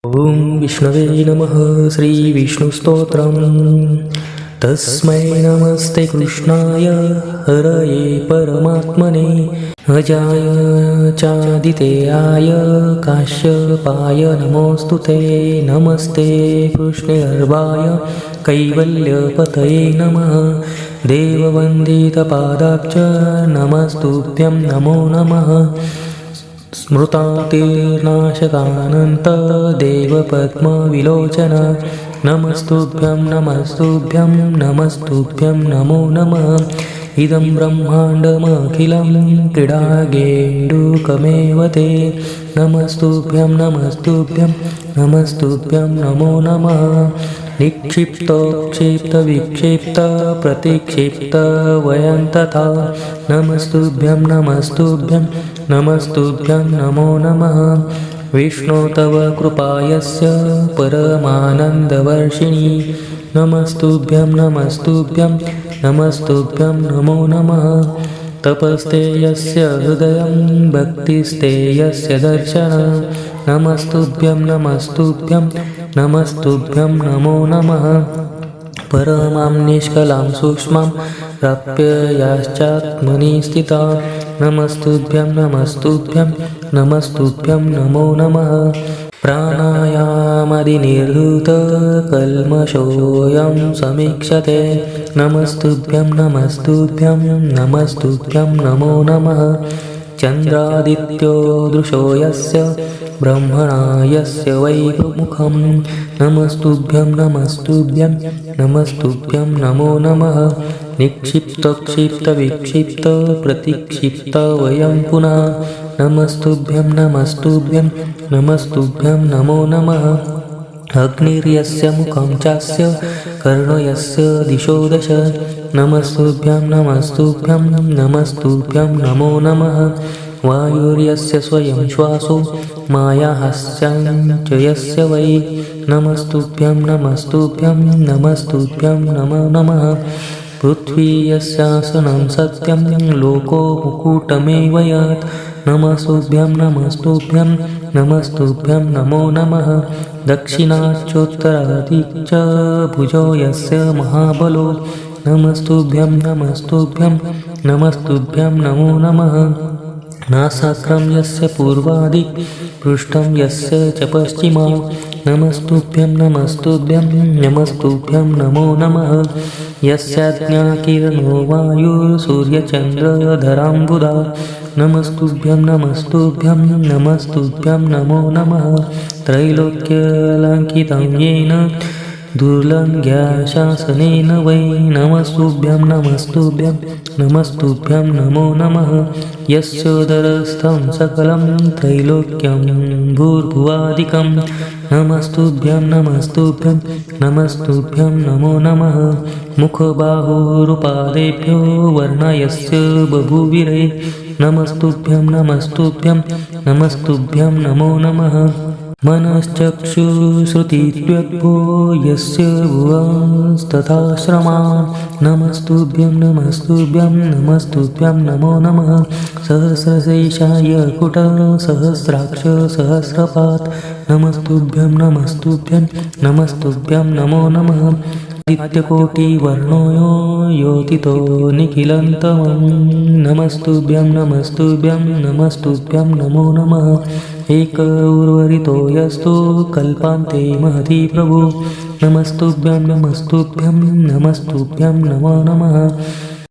ॐ विष्णवे नमः। श्रीविष्णुस्तोत्रम्। तस्मै नमस्ते कृष्णाय हरये परमात्मने अजाय चादितेयाय काश्यपाय नमोऽस्तु ते। नमस्ते कृष्णगर्भाय कैवल्यपतये नमः। देववन्दितपादाब्ज नमस्तुभ्यं नमो नमः। स्मृतातीर्नाशकानन्त देवपद्मविलोचन नमस्तुभ्यं नमस्तुभ्यं नमस्तुभ्यं नमो नमः। इदं ब्रह्माण्डमखिलं क्रीडागेन्दुकमेव ते नमस्तुभ्यं नमस्तुभ्यं नमस्तुभ्यं नमो नमः। निक्षिप्तोक्षिप्तविक्षिप्त प्रतिक्षिप्त वयं तथा नमस्तुभ्यं नमस्तुभ्यं नमस्तुभ्यं नमो नमः। विष्णो तव कृपायस्य परमानन्दवर्षिणी नमस्तुभ्यं नमस्तुभ्यं नमस्तुभ्यं नमो नमः। तपस्ते यस्य हृदयं भक्तिस्ते यस्य दर्शनं नमस्तुभ्यं नमस्तुभ्यं नमस्तुभ्यं नमो नमः। परमां निष्कलां सूक्ष्मं प्राप्य याश्चात्मनि स्थिता नमस्तुभ्यं नमस्तुभ्यं नमस्तुभ्यं नमो नमः। प्राणायामादिनिर्धूतकल्मषोऽयं समीक्षते नमस्तुभ्यं नमस्तुभ्यं नमस्तुभ्यं नमो नमः। चन्द्रादित्यो दृशो यस्य ब्रह्मणा यस्य वै मुखं नमस्तुभ्यं नमस्तुभ्यं नमस्तुभ्यं नमो नमः। निक्षिप्तक्षिप्तविक्षिप्त प्रतिक्षिप्त वयं पुनः नमस्तुभ्यं नमस्तुभ्यं नमस्तुभ्यं नमो नमः। अग्निर्यस्य मुखं चास्य कर्णो यस्य दिशो दश नमस्तुभ्यं नमस्तुभ्यं नमस्तुभ्यं नमो नमः। वायुर्यस्य स्वयं श्वासो मायाहास्यं च यस्य वै नमस्तुभ्यं नमस्तुभ्यं नमस्तुभ्यं नमो नमः। पृथ्वी यस्यासनं सत्यं लोको मुकुटमेव यत् नमस्तुभ्यं नमस्तुभ्यं नमस्तुभ्यं नमो नमः। दक्षिणाच्चोत्तरादिश्च भुजो यस्य महाबलो नमस्तुभ्यं नमस्तुभ्यं नमस्तुभ्यं नमो नमः। नासाग्रं यस्य पूर्वादिक् पृष्ठं यस्य च पश्चिमा नमस्तुभ्यं नमस्तुभ्यं नमस्तुभ्यं नमो नमः। यस्याज्ञाकिरणो वायुर्सूर्यचन्द्रधराम्बुधा नमस्तुभ्यं नमस्तुभ्यं नमस्तुभ्यं नमो नमः। त्रैलोक्यलङ्कितं येन दुर्लङ्घ्याशासनेन वै नमस्तुभ्यं नमस्तुभ्यं नमस्तुभ्यं नमो नमः। यस्योदरस्थं सकलं त्रैलोक्यं भूर्भुवादिकं नमस्तुभ्यं नमस्तुभ्यं नमस्तुभ्यं नमो नमः। मुखबाहुरुपादेभ्यो वर्णयस्य बभूविरे नमस्तुभ्यं नमस्तुभ्यं नमस्तुभ्यं नमो नमः। मनश्चक्षुश्रुतित्वग्भो यस्य भुवंस्तथाश्रमा नमस्तुभ्यं नमस्तुभ्यं नमस्तुभ्यं नमो नमः। सहस्रशेषाय कुटसहस्राक्ष सहस्रपात् नमस्तुभ्यं नमस्तुभ्यं नमस्तुभ्यं नमो नमः। आदित्यकोटिवर्णो योतितो निखिलन्तमं नमस्तुभ्यं नमस्तुभ्यं नमस्तुभ्यं नमो नमः। एक उर्वरितो यस्तु कल्पान्ते महति प्रभु नमस्तुभ्यं नमस्तुभ्यं नमस्तुभ्यं नमो नमः।